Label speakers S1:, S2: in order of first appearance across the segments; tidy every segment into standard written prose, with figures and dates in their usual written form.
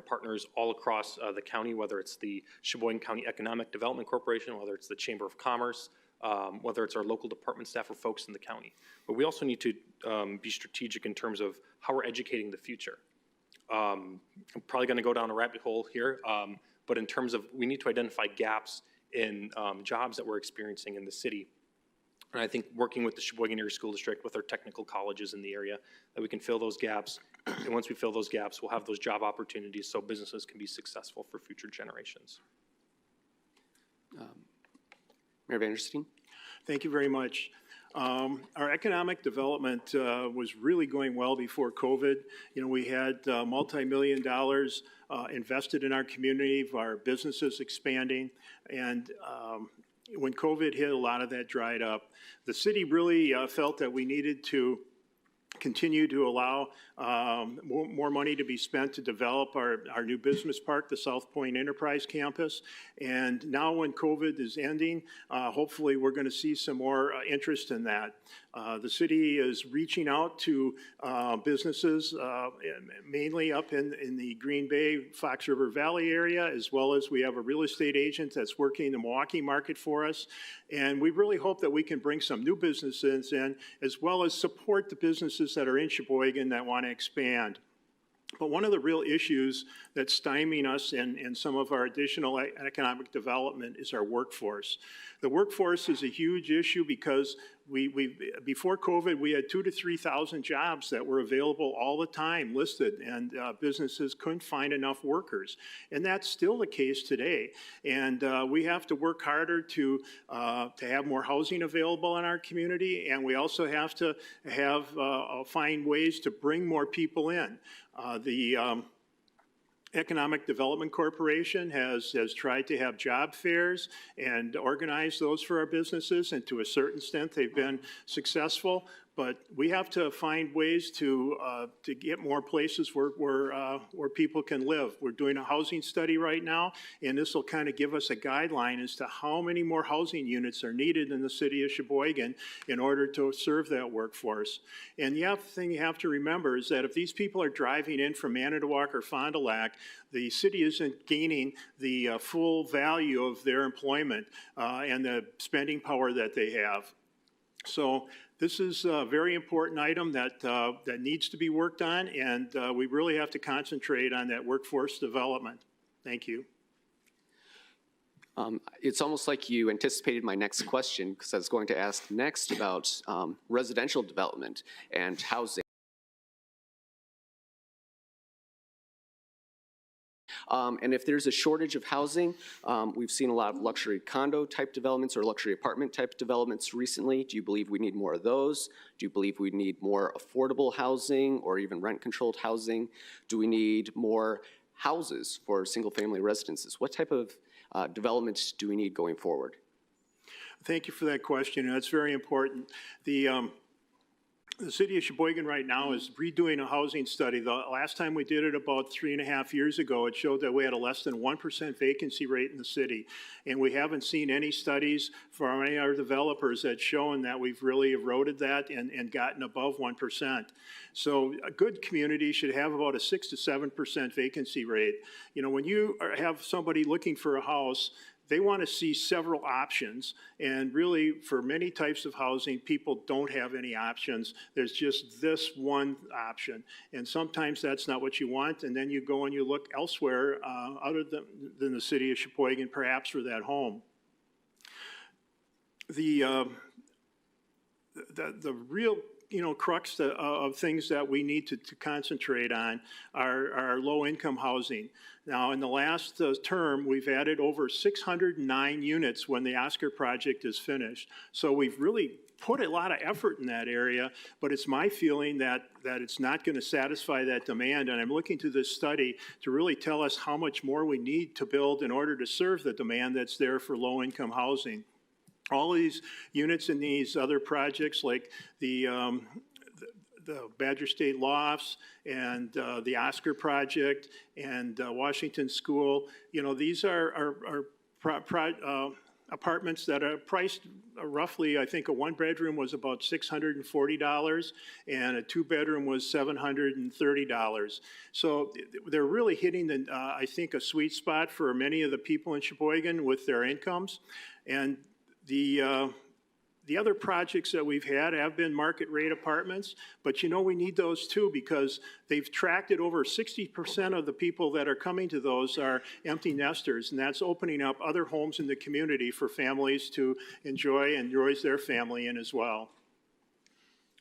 S1: different partners all across the county, whether it's the Sheboygan County Economic Development Corporation, whether it's the Chamber of Commerce, whether it's our local department staff or folks in the county. But we also need to be strategic in terms of how we're educating the future. I'm probably going to go down a rabbit hole here, but in terms of we need to identify gaps in jobs that we're experiencing in the city. And I think working with the Sheboygan Area School District, with our technical colleges in the area, that we can fill those gaps. And once we fill those gaps, we'll have those job opportunities so businesses can be successful for future generations.
S2: Mayor Vanderstein.
S3: Thank you very much. Our economic development was really going well before COVID. You know, we had multi-million dollars invested in our community, our businesses expanding, and when COVID hit, a lot of that dried up. The city really felt that we needed to continue to allow more money to be spent to develop our new business park, the South Point Enterprise Campus. And now when COVID is ending, hopefully we're going to see some more interest in that. The city is reaching out to businesses, mainly up in the Green Bay, Fox River Valley area, as well as we have a real estate agent that's working the Milwaukee market for us. And we really hope that we can bring some new businesses in, as well as support the businesses that are in Sheboygan that want to expand. But one of the real issues that's stymieing us in some of our additional economic development is our workforce. The workforce is a huge issue because before COVID, we had 2,000 to 3,000 jobs that were available all the time listed, and businesses couldn't find enough workers. And that's still the case today. And we have to work harder to have more housing available in our community, and we also have to find ways to bring more people in. The Economic Development Corporation has tried to have job fairs and organize those for our businesses, and to a certain extent they've been successful. But we have to find ways to get more places where people can live. We're doing a housing study right now, and this will kind of give us a guideline as to how many more housing units are needed in the city of Sheboygan in order to serve that workforce. And the other thing you have to remember is that if these people are driving in from Manitowoc or Fond du Lac, the city isn't gaining the full value of their employment and the spending power that they have. So this is a very important item that needs to be worked on, and we really have to concentrate on that workforce development. Thank you.
S2: It's almost like you anticipated my next question, because I was going to ask next about residential development and housing. And if there's a shortage of housing, we've seen a lot of luxury condo type developments or luxury apartment type developments recently. Do you believe we need more of those? Do you believe we need more affordable housing or even rent controlled housing? Do we need more houses for single family residences? What type of development do we need going forward?
S3: Thank you for that question. That's very important. The city of Sheboygan right now is redoing a housing study. The last time we did it about 3.5 years ago, it showed that we had a less than 1% vacancy rate in the city. And we haven't seen any studies from any other developers that's shown that we've really eroded that and gotten above 1%. So a good community should have about a 6 to 7% vacancy rate. You know, when you have somebody looking for a house, they want to see several options, and really for many types of housing, people don't have any options. There's just this one option, and sometimes that's not what you want, and then you go and you look elsewhere other than the city of Sheboygan, perhaps for that home. The real crux of things that we need to concentrate on are low-income housing. Now, in the last term, we've added over 609 units when the Oscar project is finished. So we've really put a lot of effort in that area, but it's my feeling that it's not going to satisfy that demand. And I'm looking to this study to really tell us how much more we need to build in order to serve the demand that's there for low-income housing. All these units in these other projects, like the Badger State Lofts and the Oscar project and Washington School, these are apartments that are priced roughly, I think a one-bedroom was about $640 and a two-bedroom was $730. So they're really hitting, I think, a sweet spot for many of the people in Sheboygan with their incomes. And the other projects that we've had have been market rate apartments, but you know we need those too because they've tracked it. Over 60% of the people that are coming to those are empty nesters, and that's opening up other homes in the community for families to enjoy and raise their family in as well.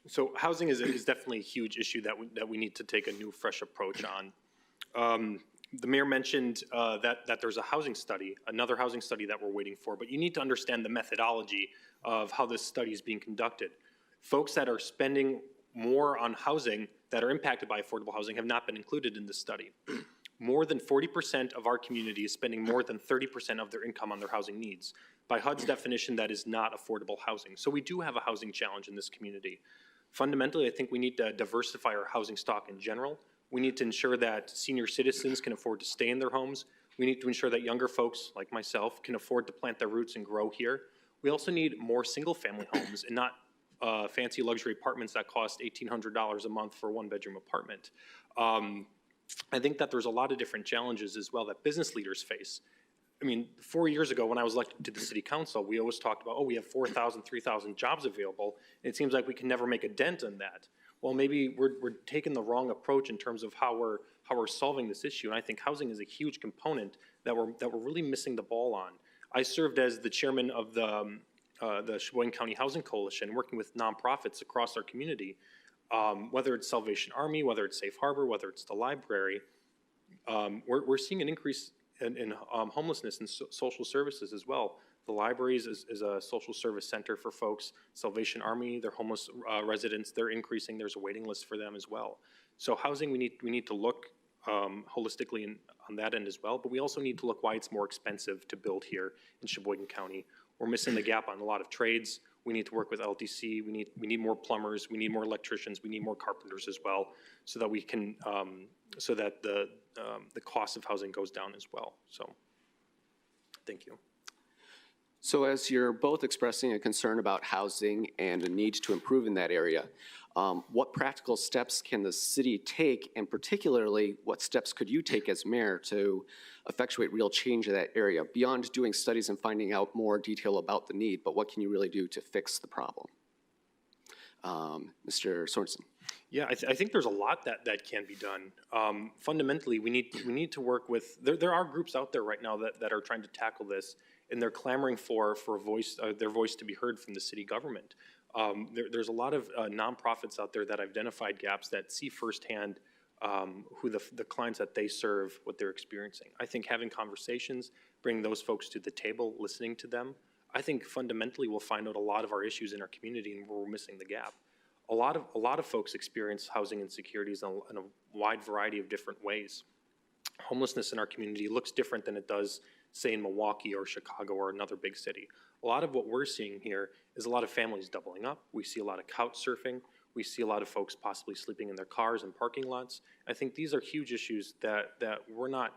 S1: So housing is definitely a huge issue that we need to take a new, fresh approach on. The mayor mentioned that there's a housing study, another housing study that we're waiting for, but you need to understand the methodology of how this study is being conducted. Folks that are spending more on housing that are impacted by affordable housing have not been included in this study. More than 40% of our community is spending more than 30% of their income on their housing needs. By HUD's definition, that is not affordable housing. So we do have a housing challenge in this community. Fundamentally, I think we need to diversify our housing stock in general. We need to ensure that senior citizens can afford to stay in their homes. We need to ensure that younger folks like myself can afford to plant their roots and grow here. We also need more single-family homes and not fancy luxury apartments that cost $1,800 a month for a one-bedroom apartment. I think that there's a lot of different challenges as well that business leaders face. I mean, 4 years ago when I was elected to the city council, we always talked about, oh, we have 4,000, 3,000 jobs available, and it seems like we can never make a dent in that. Well, maybe we're taking the wrong approach in terms of how we're solving this issue, and I think housing is a huge component that we're really missing the ball on. I served as the chairman of the Sheboygan County Housing Coalition, working with nonprofits across our community, whether it's Salvation Army, whether it's Safe Harbor, whether it's the library. We're seeing an increase in homelessness and social services as well. The libraries is a social service center for folks. Salvation Army, their homeless residents, they're increasing. There's a waiting list for them as well. So housing, we need to look holistically on that end as well, but we also need to look why it's more expensive to build here in Sheboygan County. We're missing the gap on a lot of trades. We need to work with LTC. We need more plumbers. We need more electricians. We need more carpenters as well, so that we can so that the cost of housing goes down as well. So, thank you.
S2: So as you're both expressing a concern about housing and a need to improve in that area, what practical steps can the city take, and particularly what steps could you take as mayor to effectuate real change in that area, beyond doing studies and finding out more detail about the need, but what can you really do to fix the problem? Mr. Sorensen.
S1: Yeah, I think there's a lot that can be done. Fundamentally, we need to work with, there are groups out there right now that are trying to tackle this, and they're clamoring for a voice, their voice to be heard from the city government. There's a lot of nonprofits out there that identified gaps that see firsthand who the clients that they serve, what they're experiencing. I think having conversations, bringing those folks to the table, listening to them, I think fundamentally we'll find out a lot of our issues in our community and where we're missing the gap. A lot of folks experience housing insecurities in a wide variety of different ways. Homelessness in our community looks different than it does, say, in Milwaukee or Chicago or another big city. A lot of what we're seeing here is a lot of families doubling up. We see a lot of couch surfing. We see a lot of folks possibly sleeping in their cars and parking lots. I think these are huge issues that we're not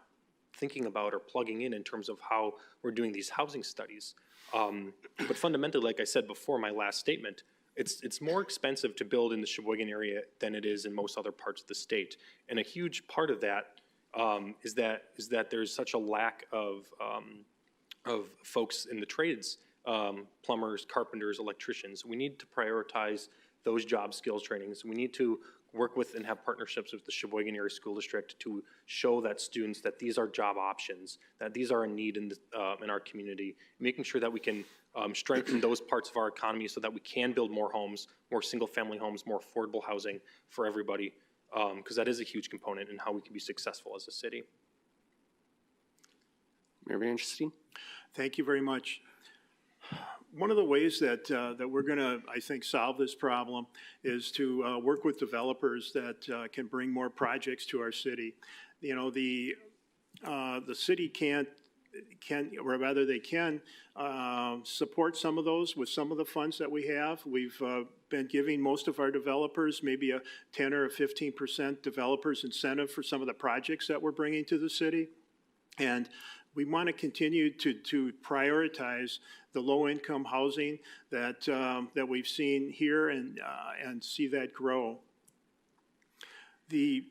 S1: thinking about or plugging in terms of how we're doing these housing studies. But fundamentally, like I said before, my last statement, it's more expensive to build in the Sheboygan area than it is in most other parts of the state. And a huge part of that is that there's such a lack of folks in the trades, plumbers, carpenters, electricians. We need to prioritize those job skills trainings. We need to work with and have partnerships with the Sheboygan Area School District to show that students that these are job options, that these are a need in our community, making sure that we can strengthen those parts of our economy so that we can build more homes, more single-family homes, more affordable housing for everybody, because that is a huge component in how we can be successful as a city.
S2: Mayor Van Interesting.
S3: Thank you very much. One of the ways that we're going to, I think, solve this problem is to work with developers that can bring more projects to our city. You know, the city can support some of those with some of the funds that we have. We've been giving most of our developers maybe a 10 or a 15% developers incentive for some of the projects that we're bringing to the city. And we want to continue to prioritize the low-income housing that we've seen here and see that grow. The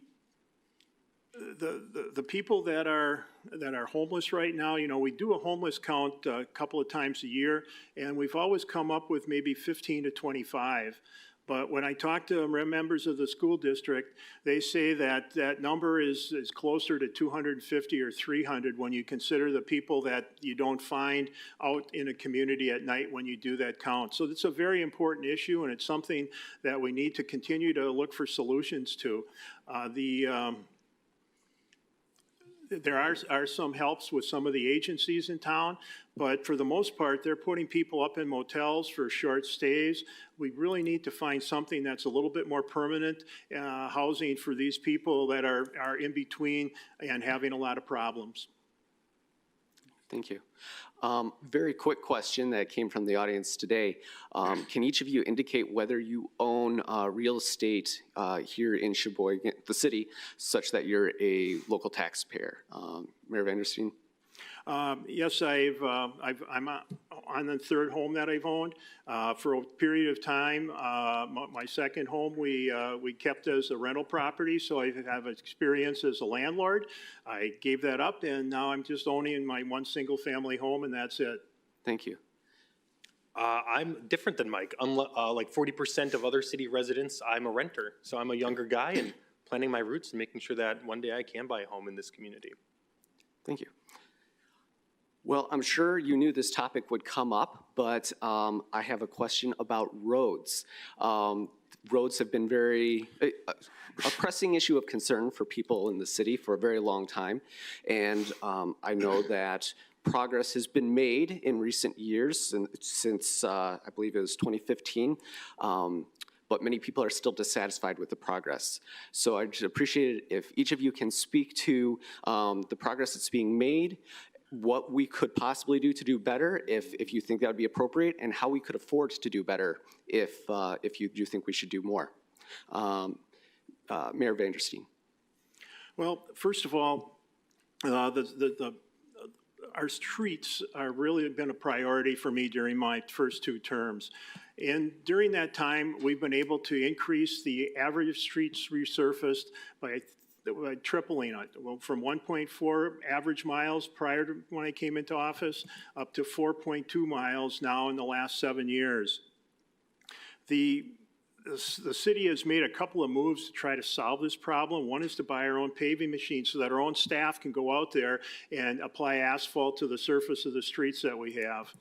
S3: people that are homeless right now, you know, we do a homeless count a couple of times a year, and we've always come up with maybe 15 to 25. But when I talk to members of the school district, they say that that number is closer to 250 or 300 when you consider the people that you don't find out in a community at night when you do that count. So it's a very important issue, and it's something that we need to continue to look for solutions to. There are some helps with some of the agencies in town, but for the most part, they're putting people up in motels for short stays. We really need to find something that's a little bit more permanent housing for these people that are in between and having a lot of problems.
S2: Thank you. Very quick question that came from the audience today. Can each of you indicate whether you own real estate here in Sheboygan, the city, such that you're a local taxpayer? Mayor Vandersteen?
S3: Yes, I'm on the third home that I've owned. For a period of time, my second home we kept as a rental property, so I have experience as a landlord. I gave that up, and now I'm just owning my one single-family home, and that's it.
S2: Thank you.
S1: I'm different than Mike. Like 40% of other city residents, I'm a renter. So I'm a younger guy and planning my roots and making sure that one day I can buy a home in this community.
S2: Thank you. Well, I'm sure you knew this topic would come up, but I have a question about roads. Roads have been a pressing issue of concern for people in the city for a very long time, and I know that progress has been made in recent years since I believe it was 2015. But many people are still dissatisfied with the progress. So I'd appreciate it if each of you can speak to the progress that's being made, what we could possibly do to do better if you think that would be appropriate, and how we could afford to do better if you do think we should do more. Mayor Vandersteen.
S3: Well, first of all, our streets are really been a priority for me during my first 2 terms. And during that time, we've been able to increase the average streets resurfaced by tripling it, from 1.4 average miles prior to when I came into office up to 4.2 miles now in the last 7 years. The city has made a couple of moves to try to solve this problem. One is to buy our own paving machine so that our own staff can go out there and apply asphalt to the surface of the streets that we have.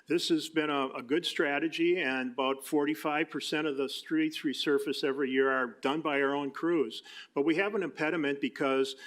S3: This has been a good strategy, and about 45% of the streets resurfaced every year are done by our own crews. But we have an impediment because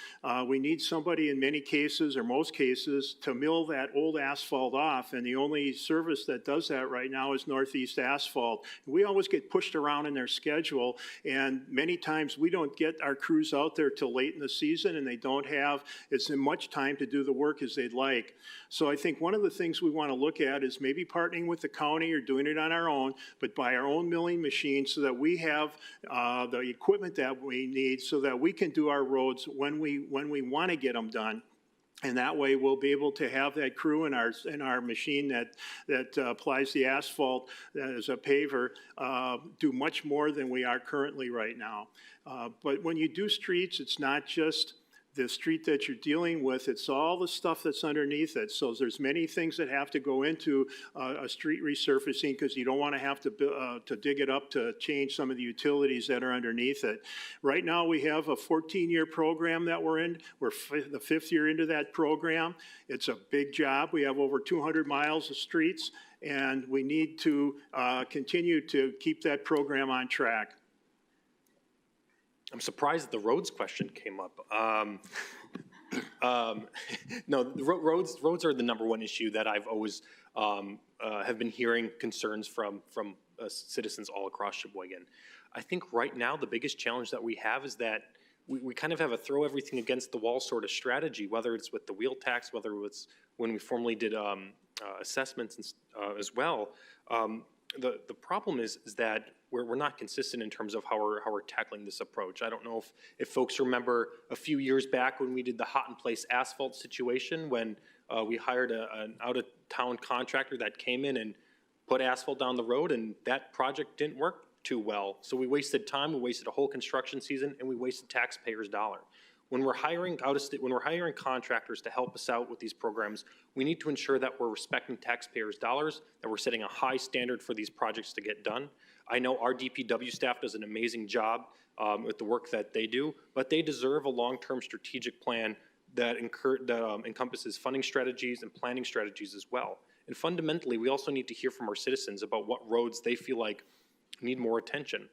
S3: we need somebody in many cases, or most cases, to mill that old asphalt off, and the only service that does that right now is Northeast Asphalt. We always get pushed around in their schedule, and many times we don't get our crews out there till late in the season, and they don't have as much time to do the work as they'd like. So I think one of the things we want to look at is maybe partnering with the county or doing it on our own, but buy our own milling machine so that we have the equipment that we need so that we can do our roads when we want to get them done. And that way we'll be able to have that crew in our machine that applies the asphalt as a paver do much more than we are currently right now. But when you do streets, it's not just the street that you're dealing with, it's all the stuff that's underneath it. So there's many things that have to go into a street resurfacing because you don't want to have to dig it up to change some of the utilities that are underneath it. Right now we have a 14-year program that we're in. We're the 5th year into that program. It's a big job. We have over 200 miles of streets, and we need to continue to keep that program on track.
S1: I'm surprised that the roads question came up. No, the roads are the #1 issue that I've always have been hearing concerns from citizens all across Sheboygan. I think right now the biggest challenge that we have is that we kind of have a throw everything against the wall sort of strategy, whether it's with the wheel tax, whether it's when we formally did assessments as well. the problem is that we're not consistent in terms of how we're tackling this approach. I don't know if folks remember a few years back when we did the hot in place asphalt situation, when we hired an out-of-town contractor that came in and put asphalt down the road, and that project didn't work too well. So we wasted time, we wasted a whole construction season, and we wasted taxpayers' dollar. When we're hiring contractors to help us out with these programs, we need to ensure that we're respecting taxpayers' dollars, that we're setting a high standard for these projects to get done. I know our DPW staff does an amazing job with the work that they do, but they deserve a long-term strategic plan that encompasses funding strategies and planning strategies as well. And fundamentally, we also need to hear from our citizens about what roads they feel like need more attention.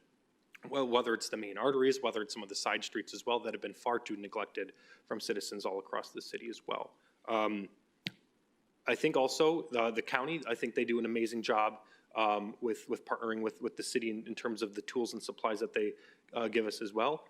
S1: Well, whether it's the main arteries, whether it's some of the side streets as well that have been far too neglected from citizens all across the city as well. I think also the county, I think they do an amazing job with partnering with the city in terms of the tools and supplies that they give us as well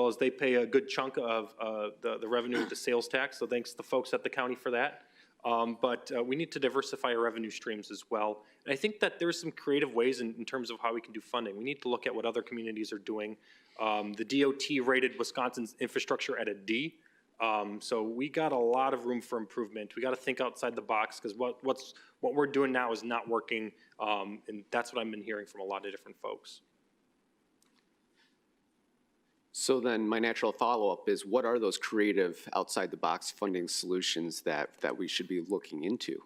S1: as they pay a good chunk of the revenue of the sales tax. So thanks to the folks at the county for that. But we need to diversify our revenue streams as well. And I think that there's some creative ways in terms of how we can do funding. We need to look at what other communities are doing. The DOT rated Wisconsin's infrastructure at a D. So we got a lot of room for improvement. We got to think outside the box, because what we're doing now is not working. And that's what I've been hearing from a lot of different folks.
S2: So then my natural follow-up is, what are those creative outside-the-box funding solutions that we should be looking into?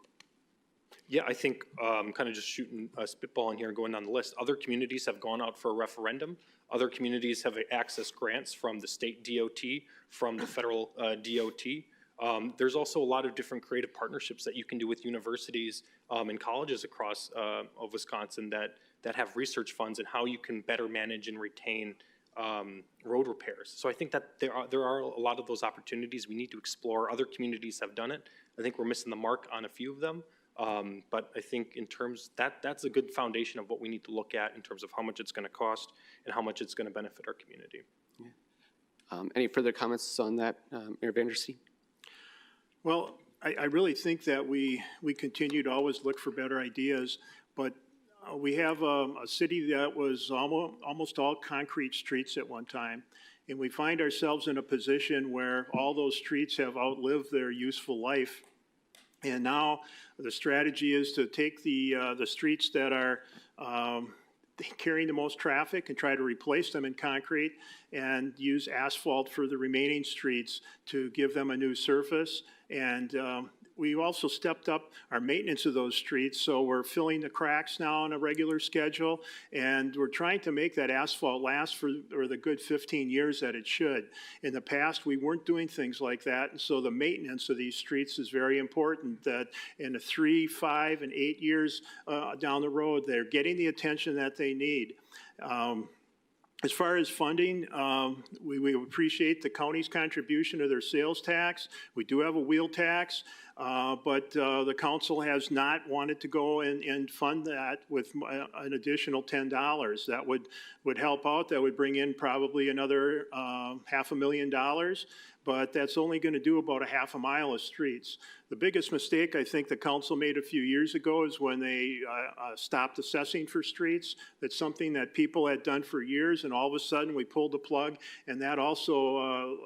S1: Yeah, I think kind of just shooting a spitball in here and going down the list. Other communities have gone out for a referendum. Other communities have accessed grants from the state DOT, from the federal DOT. There's also a lot of different creative partnerships that you can do with universities and colleges across of Wisconsin that have research funds and how you can better manage and retain road repairs. So I think that there are a lot of those opportunities we need to explore. Other communities have done it. I think we're missing the mark on a few of them. But I think in terms, that's a good foundation of what we need to look at in terms of how much it's going to cost and how much it's going to benefit our community.
S2: Yeah. Any further comments on that, Mayor Vandersteen?
S3: Well, I really think that we continue to always look for better ideas, but we have a city that was almost all concrete streets at one time, and we find ourselves in a position where all those streets have outlived their useful life. And now the strategy is to take the streets that are carrying the most traffic and try to replace them in concrete and use asphalt for the remaining streets to give them a new surface. And we also stepped up our maintenance of those streets, so we're filling the cracks now on a regular schedule, and we're trying to make that asphalt last for the good 15 years that it should. In the past, we weren't doing things like that, and so the maintenance of these streets is very important, that in the 3, 5, and 8 years down the road, they're getting the attention that they need. As far as funding, we appreciate the county's contribution to their sales tax. We do have a wheel tax, but the council has not wanted to go and fund that with an additional $10. That would help out. That would bring in probably another $500,000, but that's only going to do about a half a mile of streets. The biggest mistake I think the council made a few years ago is when they stopped assessing for streets. That's something that people had done for years, and all of a sudden we pulled the plug, and that also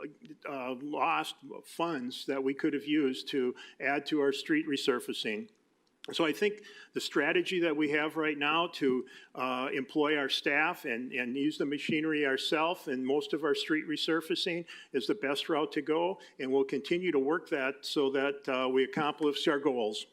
S3: lost funds that we could have used to add to our street resurfacing. So I think the strategy that we have right now to employ our staff and use the machinery ourselves in most of our street resurfacing is the best route to go, and we'll continue to work that so that we accomplish our goals.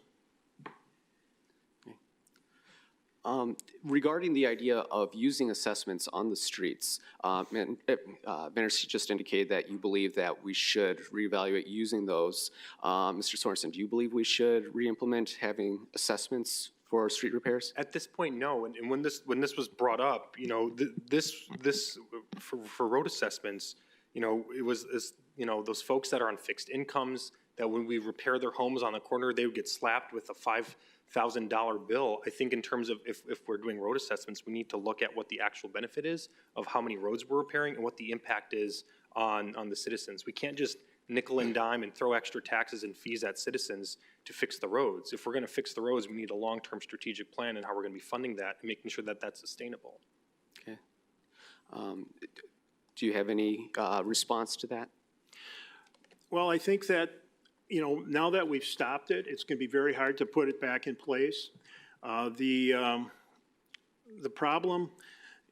S2: Regarding the idea of using assessments on the streets, Vandersteen just indicated that you believe that we should reevaluate using those. Mr. Sorensen, do you believe we should re-implement having assessments for street repairs?
S1: At this point, no. And when this was brought up, you know, this for road assessments, you know, it was those folks that are on fixed incomes, that when we repair their homes on the corner, they would get slapped with a $5,000 bill. I think in terms of if we're doing road assessments, we need to look at what the actual benefit is of how many roads we're repairing and what the impact is on the citizens. We can't just nickel and dime and throw extra taxes and fees at citizens to fix the roads. If we're going to fix the roads, we need a long-term strategic plan and how we're going to be funding that and making sure that that's sustainable.
S2: Okay. Do you have any response to that?
S3: Well, I think that, now that we've stopped it, it's going to be very hard to put it back in place. The problem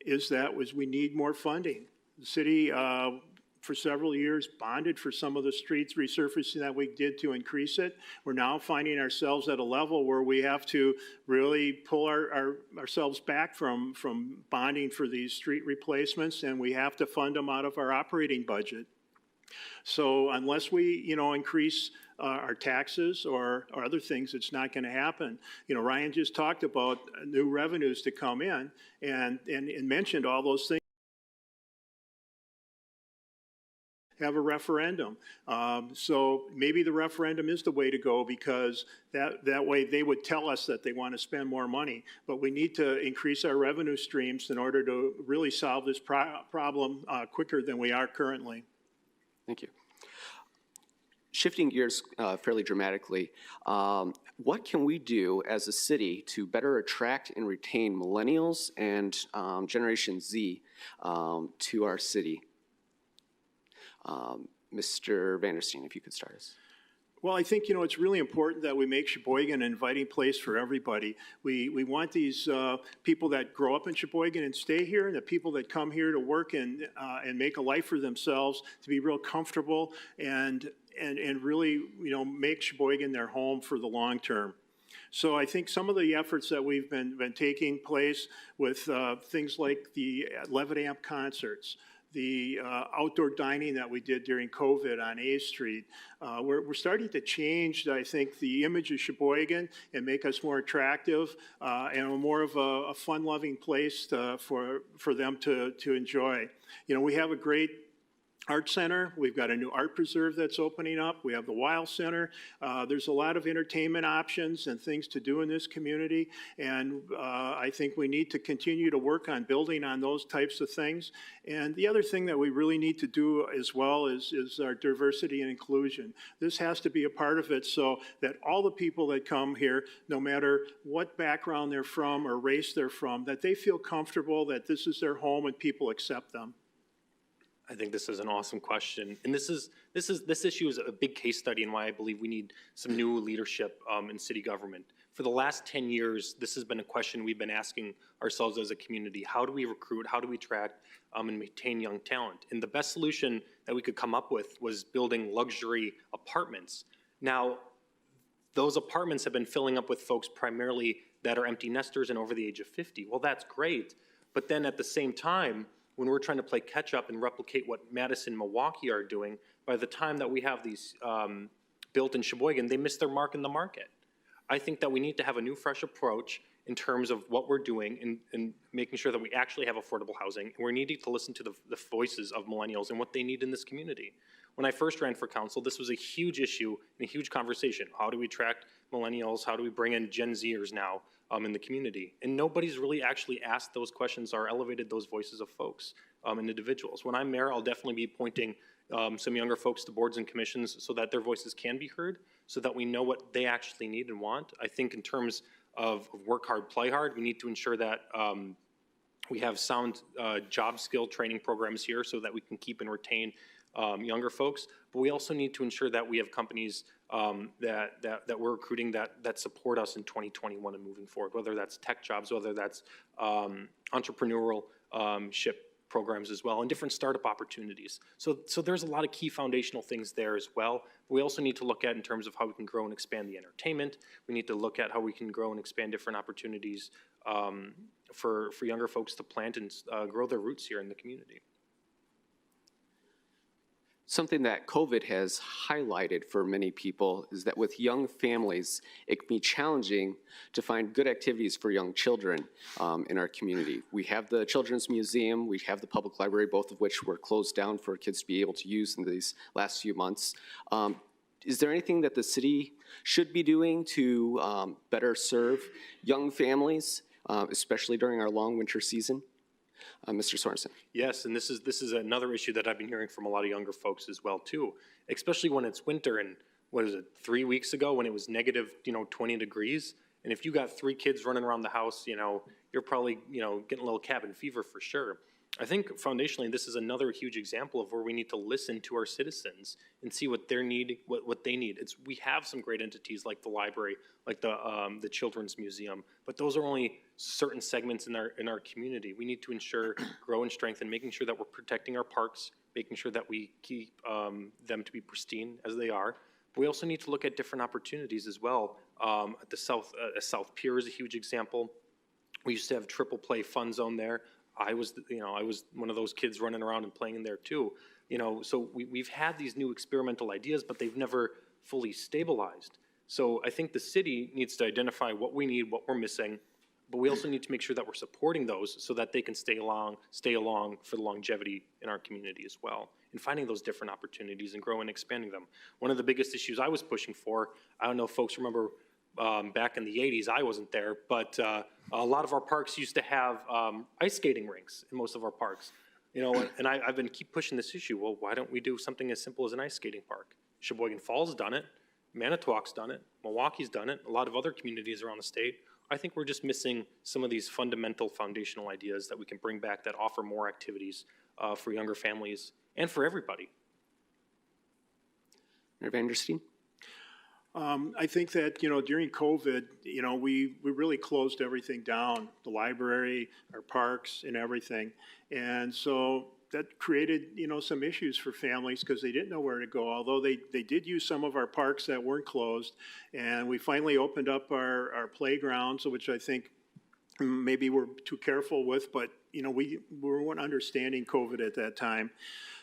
S3: is that we need more funding. The city, for several years, bonded for some of the streets resurfacing that we did to increase it. We're now finding ourselves at a level where we have to really pull ourselves back from bonding for these street replacements, and we have to fund them out of our operating budget. So unless we, increase our taxes or other things, it's not going to happen. Ryan just talked about new revenues to come in and mentioned all those things. Have a referendum. So maybe the referendum is the way to go, because that way they would tell us that they want to spend more money. But we need to increase our revenue streams in order to really solve this problem quicker than we are currently.
S2: Thank you. Shifting gears fairly dramatically, what can we do as a city to better attract and retain millennials and Generation Z to our city? Mr. Vandersteen, if you could start us.
S3: Well, I think, it's really important that we make Sheboygan an inviting place for everybody. We want these people that grow up in Sheboygan and stay here, and the people that come here to work and make a life for themselves to be real comfortable and really, make Sheboygan their home for the long term. So I think some of the efforts that we've been taking place with things like the Levitt Amp concerts, the outdoor dining that we did during COVID on A Street. We're starting to change, I think, the image of Sheboygan and make us more attractive and more of a fun-loving place for them to enjoy. We have a great Art Center. We've got a new art preserve that's opening up. We have the Weil Center. There's a lot of entertainment options and things to do in this community, and I think we need to continue to work on building on those types of things. And the other thing that we really need to do as well is our diversity and inclusion. This has to be a part of it so that all the people that come here, no matter what background they're from or race they're from, that they feel comfortable, that this is their home and people accept them.
S1: I think this is an awesome question, and this issue is a big case study in why I believe we need some new leadership in city government. For the last 10 years, this has been a question we've been asking ourselves as a community. How do we recruit? How do we attract and maintain young talent? And the best solution that we could come up with was building luxury apartments. Now, those apartments have been filling up with folks primarily that are empty nesters and over the age of 50. Well, that's great, but then at the same time, when we're trying to play catch up and replicate what Madison and Milwaukee are doing, by the time that we have these built in Sheboygan, they miss their mark in the market. I think that we need to have a new, fresh approach in terms of what we're doing and making sure that we actually have affordable housing. And we're needing to listen to the voices of millennials and what they need in this community. When I first ran for council, this was a huge issue and a huge conversation. How do we attract millennials? How do we bring in Gen Zers now in the community? And nobody's really actually asked those questions or elevated those voices of folks and individuals. When I'm mayor, I'll definitely be appointing some younger folks to boards and commissions so that their voices can be heard, so that we know what they actually need and want. I think in terms of work hard, play hard, we need to ensure that we have sound job skill training programs here so that we can keep and retain younger folks. But we also need to ensure that we have companies that we're recruiting that support us in 2021 and moving forward, whether that's tech jobs, whether that's entrepreneurial ship programs as well, and different startup opportunities. So there's a lot of key foundational things there as well. We also need to look at in terms of how we can grow and expand the entertainment. We need to look at how we can grow and expand different opportunities for younger folks to plant and grow their roots here in the community.
S2: Something that COVID has highlighted for many people is that with young families, it can be challenging to find good activities for young children in our community. We have the Children's Museum, we have the Public Library, both of which were closed down for kids to be able to use in these last few months. Is there anything that the city should be doing to better serve young families, especially during our long winter season? Mr. Sorensen.
S1: Yes, and this is another issue that I've been hearing from a lot of younger folks as well too, especially when it's winter and what is it, 3 weeks ago when it was negative, 20 degrees. And if you got 3 kids running around the house, you're probably, getting a little cabin fever for sure. I think foundationally, this is another huge example of where we need to listen to our citizens and see what they need. We have some great entities like the library, like the Children's Museum, but those are only certain segments in our community. We need to ensure grow and strengthen, making sure that we're protecting our parks, making sure that we keep them to be pristine as they are. But we also need to look at different opportunities as well. At the South Pier is a huge example. We used to have triple play fun zone there. I was one of those kids running around and playing in there too. So we've had these new experimental ideas, but they've never fully stabilized. So I think the city needs to identify what we need, what we're missing, but we also need to make sure that we're supporting those so that they can stay along for the longevity in our community as well, and finding those different opportunities and growing and expanding them. One of the biggest issues I was pushing for, I don't know if folks remember back in the 80s, I wasn't there, but a lot of our parks used to have ice skating rinks in most of our parks. And I've been keep pushing this issue. Well, why don't we do something as simple as an ice skating park? Sheboygan Falls done it, Manitowoc's done it, Milwaukee's done it, a lot of other communities around the state. I think we're just missing some of these fundamental foundational ideas that we can bring back that offer more activities for younger families and for everybody.
S2: Mayor Vandersteen?
S3: I think that, during COVID, we really closed everything down, the library, our parks and everything. And so that created, some issues for families because they didn't know where to go, although they did use some of our parks that weren't closed. And we finally opened up our playgrounds, which I think maybe we're too careful with, but, we weren't understanding COVID at that time.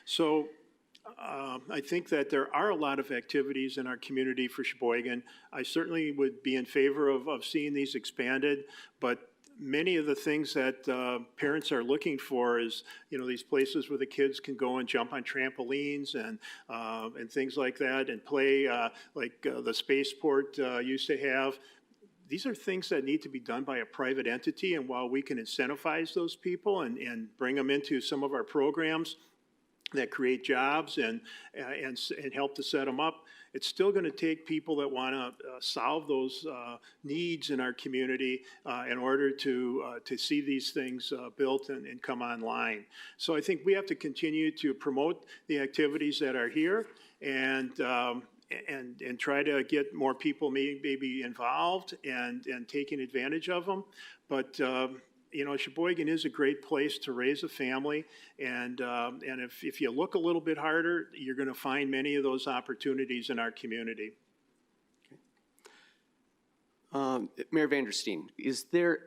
S3: So I think that there are a lot of activities in our community for Sheboygan. I certainly would be in favor of seeing these expanded, but many of the things that parents are looking for is, these places where the kids can go and jump on trampolines and things like that and play like the spaceport used to have. These are things that need to be done by a private entity, and while we can incentivize those people and bring them into some of our programs that create jobs and help to set them up, it's still going to take people that want to solve those needs in our community in order to see these things built and come online. So I think we have to continue to promote the activities that are here and try to get more people maybe involved and taking advantage of them. But Sheboygan is a great place to raise a family, and if you look a little bit harder, you're going to find many of those opportunities in our community.
S2: Mayor Vandersteen, is there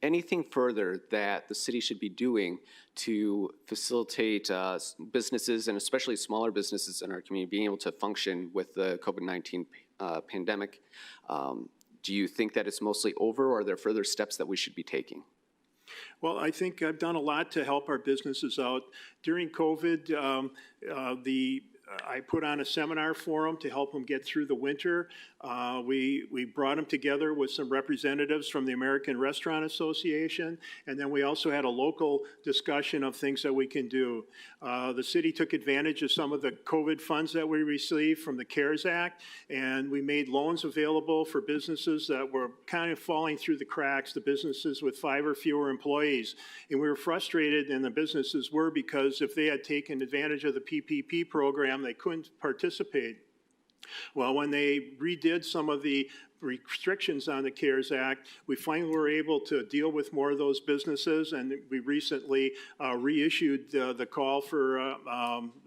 S2: anything further that the city should be doing to facilitate businesses, and especially smaller businesses in our community, being able to function with the COVID-19 pandemic? Do you think that it's mostly over, or are there further steps that we should be taking?
S3: Well, I think I've done a lot to help our businesses out. During COVID, I put on a seminar for them to help them get through the winter. We brought them together with some representatives from the American Restaurant Association, and then we also had a local discussion of things that we can do. The city took advantage of some of the COVID funds that we received from the CARES Act, and we made loans available for businesses that were kind of falling through the cracks, the businesses with 5 or fewer employees. And we were frustrated, and the businesses were, because if they had taken advantage of the PPP program, they couldn't participate. Well, when they redid some of the restrictions on the CARES Act, we finally were able to deal with more of those businesses, and we recently reissued the call for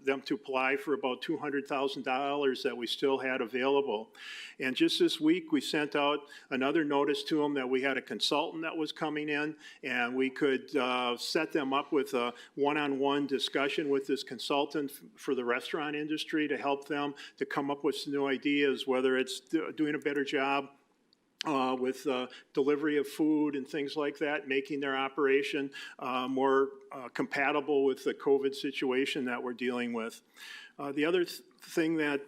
S3: them to apply for about $200,000 that we still had available. And just this week, we sent out another notice to them that we had a consultant that was coming in, and we could set them up with a one-on-one discussion with this consultant for the restaurant industry to help them to come up with some new ideas, whether it's doing a better job with delivery of food and things like that, making their operation more compatible with the COVID situation that we're dealing with. The other thing that,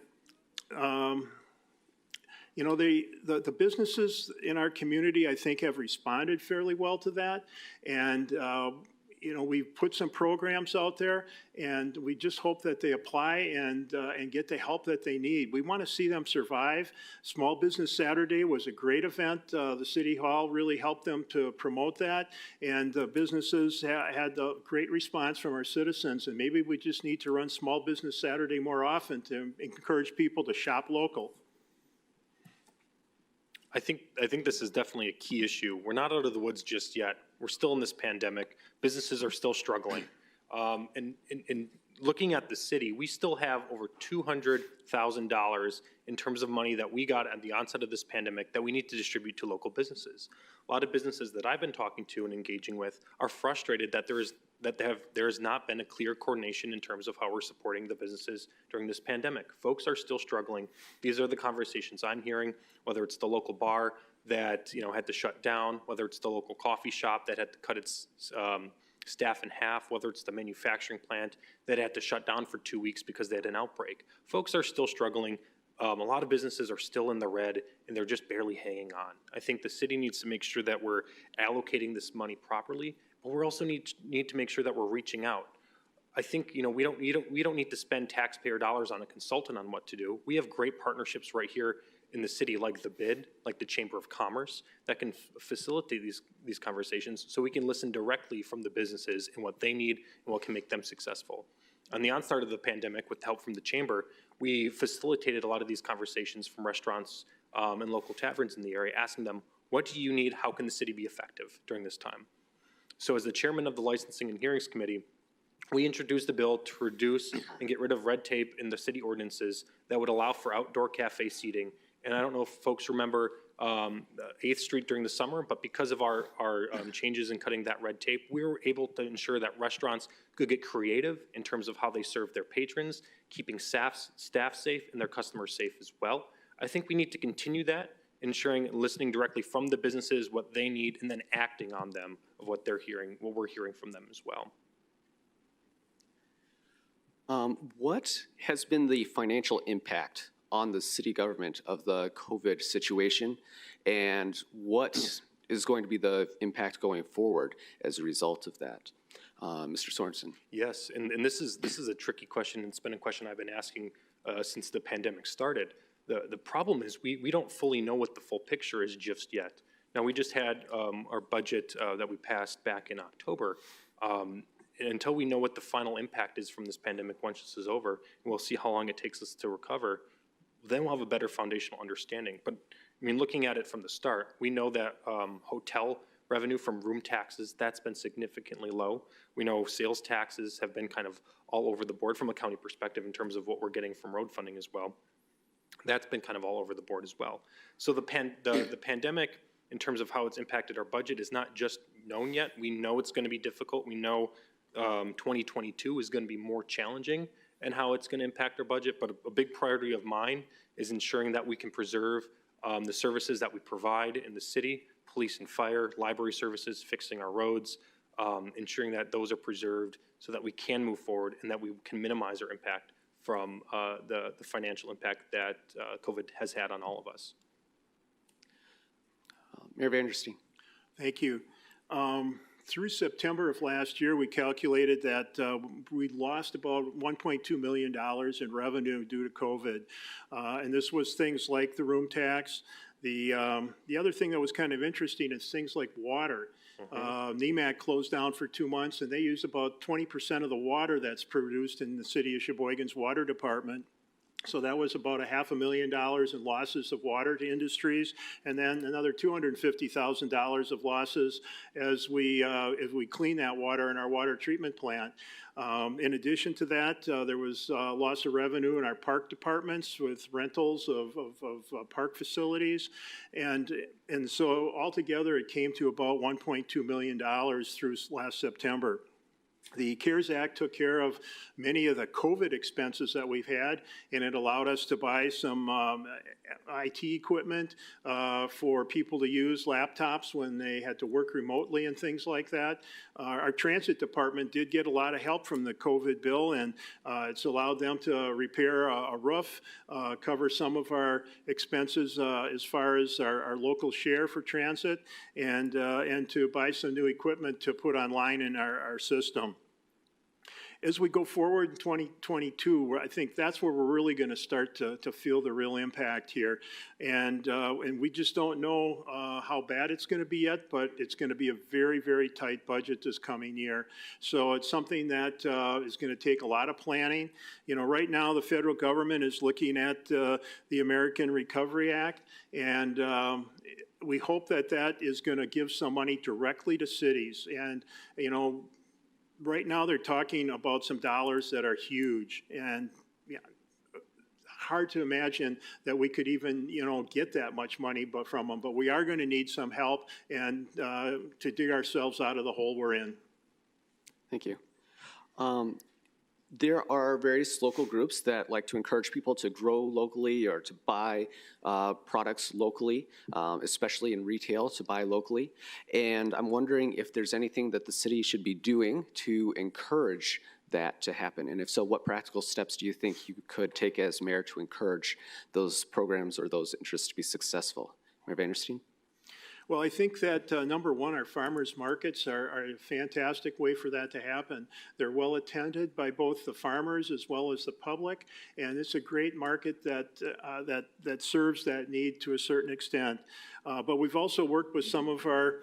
S3: the businesses in our community, I think, have responded fairly well to that. And, you know, we've put some programs out there, and we just hope that they apply and get the help that they need. We want to see them survive. Small Business Saturday was a great event. The City Hall really helped them to promote that, and businesses had a great response from our citizens, and maybe we just need to run Small Business Saturday more often to encourage people to shop local.
S1: I think this is definitely a key issue. We're not out of the woods just yet. We're still in this pandemic. Businesses are still struggling. And looking at the city, we still have over $200,000 in terms of money that we got at the onset of this pandemic that we need to distribute to local businesses. A lot of businesses that I've been talking to and engaging with are frustrated that there has not been a clear coordination in terms of how we're supporting the businesses during this pandemic. Folks are still struggling. These are the conversations I'm hearing, whether it's the local bar that had to shut down, whether it's the local coffee shop that had to cut its staff in half, whether it's the manufacturing plant that had to shut down for 2 weeks because they had an outbreak. Folks are still struggling. A lot of businesses are still in the red, and they're just barely hanging on. I think the city needs to make sure that we're allocating this money properly, but we also need to make sure that we're reaching out. I think we don't need to spend taxpayer dollars on a consultant on what to do. We have great partnerships right here in the city, like the BID, like the Chamber of Commerce, that can facilitate these conversations, so we can listen directly from the businesses and what they need and what can make them successful. On the onset of the pandemic, with help from the Chamber, we facilitated a lot of these conversations from restaurants and local taverns in the area, asking them, what do you need? How can the city be effective during this time? So as the chairman of the Licensing and Hearings Committee, we introduced a bill to reduce and get rid of red tape in the city ordinances that would allow for outdoor cafe seating. And I don't know if folks remember 8th Street during the summer, but because of our changes in cutting that red tape, we were able to ensure that restaurants could get creative in terms of how they serve their patrons, keeping staff safe and their customers safe as well. I think we need to continue that, ensuring listening directly from the businesses what they need, and then acting on them of what they're hearing, what we're hearing from them as well.
S2: What has been the financial impact on the city government of the COVID situation, and what is going to be the impact going forward as a result of that? Mr. Sorensen.
S1: Yes, and this is a tricky question, and it's been a question I've been asking since the pandemic started. The problem is we don't fully know what the full picture is just yet. Now, we just had our budget that we passed back in October. Until we know what the final impact is from this pandemic once this is over, and we'll see how long it takes us to recover, then we'll have a better foundational understanding. But I mean, looking at it from the start, we know that hotel revenue from room taxes, that's been significantly low. We know sales taxes have been kind of all over the board from a county perspective in terms of what we're getting from road funding as well. That's been kind of all over the board as well. So the pandemic, in terms of how it's impacted our budget, is not just known yet. We know it's going to be difficult. We know 2022 is going to be more challenging and how it's going to impact our budget, but a big priority of mine is ensuring that we can preserve the services that we provide in the city, police and fire, library services, fixing our roads, ensuring that those are preserved so that we can move forward and that we can minimize our impact from the financial impact that COVID has had on all of us.
S2: Mayor Vandersteen.
S3: Thank you. Through September of last year, we calculated that we lost about $1.2 million in revenue due to COVID. And this was things like the room tax. The other thing that was kind of interesting is things like water. NEMAC closed down for 2 months, and they use about 20% of the water that's produced in the city of Sheboygan's water department. So that was about $500,000 in losses of water to industries, and then another $250,000 of losses as we clean that water in our water treatment plant. In addition to that, there was loss of revenue in our park departments with rentals of park facilities, and so altogether it came to about $1.2 million through last September. The CARES Act took care of many of the COVID expenses that we've had, and it allowed us to buy some IT equipment for people to use laptops when they had to work remotely and things like that. Our transit department did get a lot of help from the COVID bill, and it's allowed them to repair a roof, cover some of our expenses as far as our local share for transit, and to buy some new equipment to put online in our system. As we go forward in 2022, I think that's where we're really going to start to feel the real impact here. And we just don't know how bad it's going to be yet, but it's going to be a very, very tight budget this coming year. So it's something that is going to take a lot of planning. You know, right now the federal government is looking at the American Recovery Act, and we hope that that is going to give some money directly to cities. And, you know, right now they're talking about some dollars that are huge, and hard to imagine that we could even, you know, get that much money from them. But we are going to need some help and to dig ourselves out of the hole we're in.
S2: Thank you. There are various local groups that like to encourage people to grow locally or to buy products locally, especially in retail, to buy locally. And I'm wondering if there's anything that the city should be doing to encourage that to happen. And if so, what practical steps do you think you could take as mayor to encourage those programs or those interests to be successful? Mayor Vandersteen?
S3: Well, I think that, number one, our farmers markets are a fantastic way for that to happen. They're well attended by both the farmers as well as the public, and it's a great market that serves that need to a certain extent. But we've also worked with some of our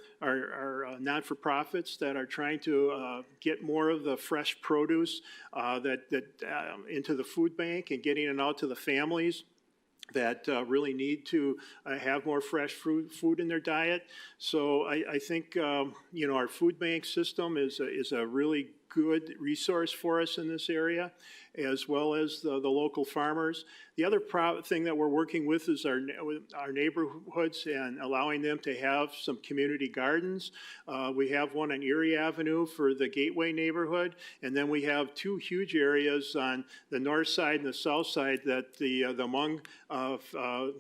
S3: not-for-profits that are trying to get more of the fresh produce into the food bank and getting it out to the families that really need to have more fresh food in their diet. So I think, you know, our food bank system is a really good resource for us in this area, as well as the local farmers. The other thing that we're working with is our neighborhoods and allowing them to have some community gardens. We have one on Erie Avenue for the Gateway neighborhood, and then we have two huge areas on the north side and the south side that the Hmong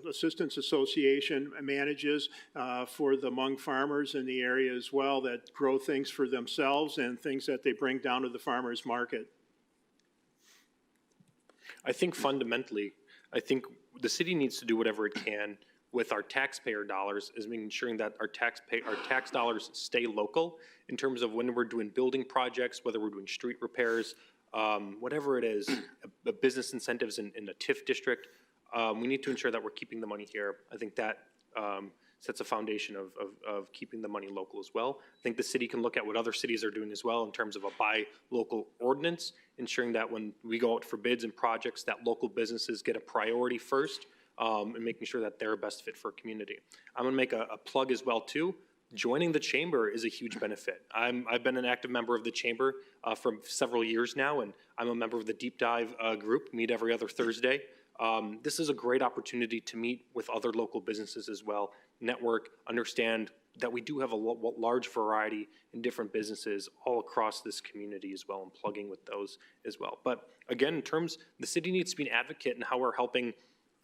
S3: Assistance Association manages for the Hmong farmers in the area as well, that grow things for themselves and things that they bring down to the farmers market.
S1: I think fundamentally, I think the city needs to do whatever it can with our taxpayer dollars, is ensuring that our tax dollars stay local in terms of when we're doing building projects, whether we're doing street repairs, whatever it is, business incentives in the TIF district. We need to ensure that we're keeping the money here. I think that sets a foundation of keeping the money local as well. I think the city can look at what other cities are doing as well in terms of a buy local ordinance, ensuring that when we go out for bids and projects, that local businesses get a priority first, and making sure that they're a best fit for a community. I'm gonna make a plug as well too. Joining the chamber is a huge benefit. I've been an active member of the chamber for several years now, and I'm a member of the Deep Dive group, meet every other Thursday. This is a great opportunity to meet with other local businesses as well, network, understand that we do have a large variety in different businesses all across this community as well, and plugging with those as well. But again, in terms, the city needs to be an advocate in how we're helping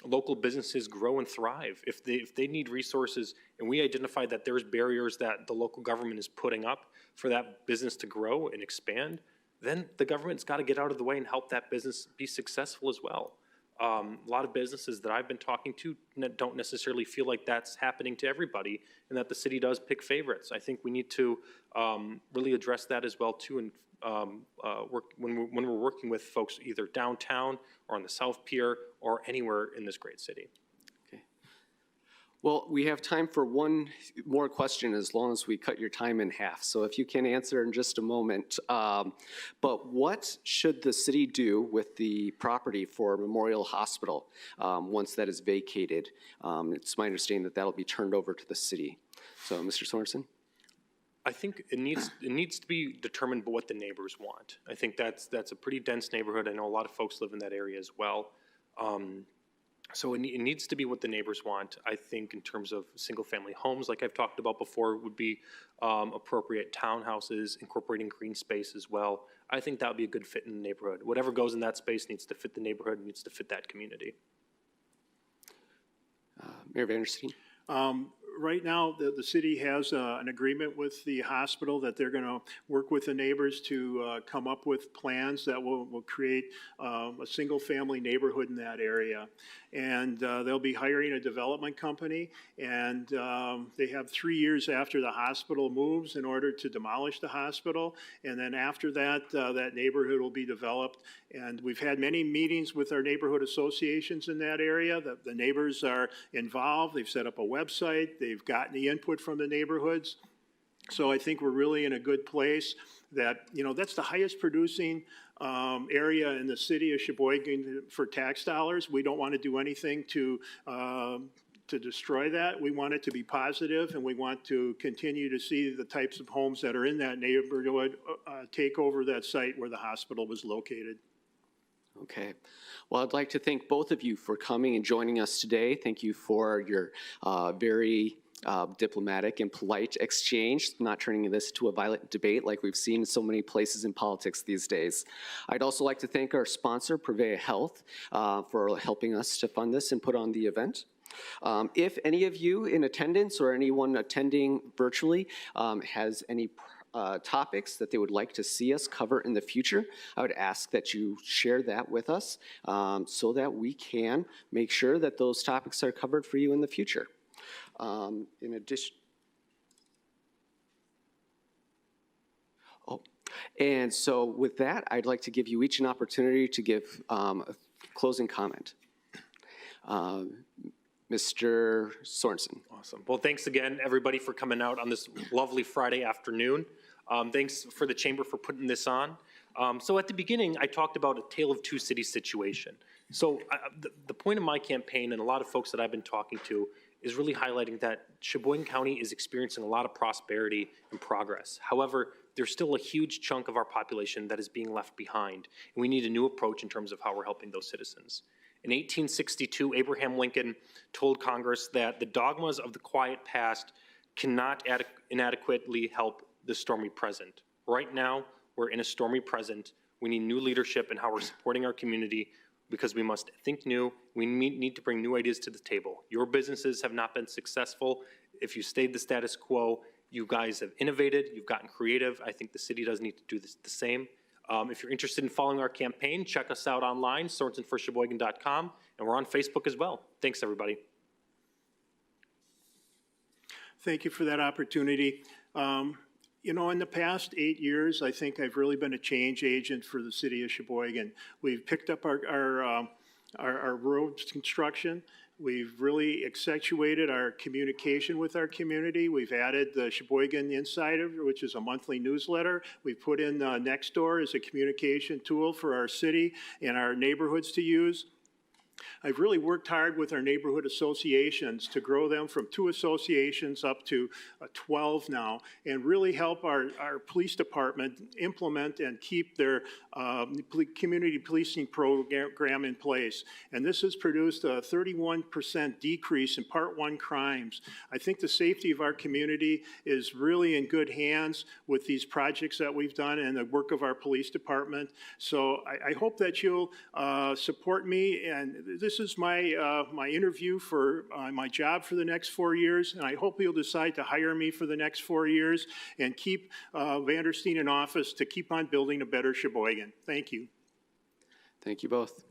S1: local businesses grow and thrive. If they need resources and we identify that there's barriers that the local government is putting up for that business to grow and expand, then the government's got to get out of the way and help that business be successful as well. A lot of businesses that I've been talking to don't necessarily feel like that's happening to everybody, and that the city does pick favorites. I think we need to really address that as well too, and when we're working with folks either downtown or on the South Pier or anywhere in this great city.
S2: Okay. Well, we have time for one more question as long as we cut your time in half. So if you can answer in just a moment. But what should the city do with the property for Memorial Hospital once that is vacated? It's my understanding that that'll be turned over to the city. So, Mr. Sorensen?
S1: I think it needs to be determined by what the neighbors want. I think that's a pretty dense neighborhood. I know a lot of folks live in that area as well. So it needs to be what the neighbors want. I think in terms of single-family homes, like I've talked about before, would be appropriate. Townhouses, incorporating green space as well. I think that would be a good fit in the neighborhood. Whatever goes in that space needs to fit the neighborhood, needs to fit that community.
S2: Mayor Vandersteen?
S3: Right now, the city has an agreement with the hospital that they're going to work with the neighbors to come up with plans that will create a single-family neighborhood in that area. And they'll be hiring a development company, and they have 3 years after the hospital moves in order to demolish the hospital. And then after that, that neighborhood will be developed. And we've had many meetings with our neighborhood associations in that area. The neighbors are involved. They've set up a website. They've gotten the input from the neighborhoods. So I think we're really in a good place. That, you know, that's the highest producing area in the city of Sheboygan for tax dollars. We don't want to do anything to destroy that. We want it to be positive, and we want to continue to see the types of homes that are in that neighborhood take over that site where the hospital was located.
S2: Okay. Well, I'd like to thank both of you for coming and joining us today. Thank you for your very diplomatic and polite exchange, not turning this to a violent debate like we've seen in so many places in politics these days. I'd also like to thank our sponsor, Prevea Health, for helping us to fund this and put on the event. If any of you in attendance or anyone attending virtually has any topics that they would like to see us cover in the future, I would ask that you share that with us so that we can make sure that those topics are covered for you in the future. In addition, and so with that, I'd like to give you each an opportunity to give a closing comment. Mr. Sorensen.
S1: Awesome. Well, thanks again, everybody, for coming out on this lovely Friday afternoon. Thanks for the Chamber for putting this on. So at the beginning, I talked about a tale of two cities situation. So the point of my campaign, and a lot of folks that I've been talking to, is really highlighting that Sheboygan County is experiencing a lot of prosperity and progress. However, there's still a huge chunk of our population that is being left behind, and we need a new approach in terms of how we're helping those citizens. In 1862, Abraham Lincoln told Congress that the dogmas of the quiet past cannot inadequately help the stormy present. Right now, we're in a stormy present. We need new leadership in how we're supporting our community, because we must think new. We need to bring new ideas to the table. Your businesses have not been successful. If you stayed the status quo, you guys have innovated, you've gotten creative. I think the city does need to do the same. If you're interested in following our campaign, check us out online, SorensenForSheboygan.com, and we're on Facebook as well. Thanks, everybody.
S3: Thank you for that opportunity. You know, in the past 8 years, I think I've really been a change agent for the city of Sheboygan. We've picked up our road construction. We've really accentuated our communication with our community. We've added the Sheboygan Insider, which is a monthly newsletter. We've put in Nextdoor as a communication tool for our city and our neighborhoods to use. I've really worked hard with our neighborhood associations to grow them from 2 associations up to 12 now, and really help our police department implement and keep their community policing program in place. And this has produced a 31% decrease in Part 1 crimes. I think the safety of our community is really in good hands with these projects that we've done and the work of our police department. So I hope that you'll support me, and this is my interview for my job for the next 4 years, and I hope you'll decide to hire me for the next 4 years and keep Vandersteen in office to keep on building a better Sheboygan. Thank you.
S2: Thank you both.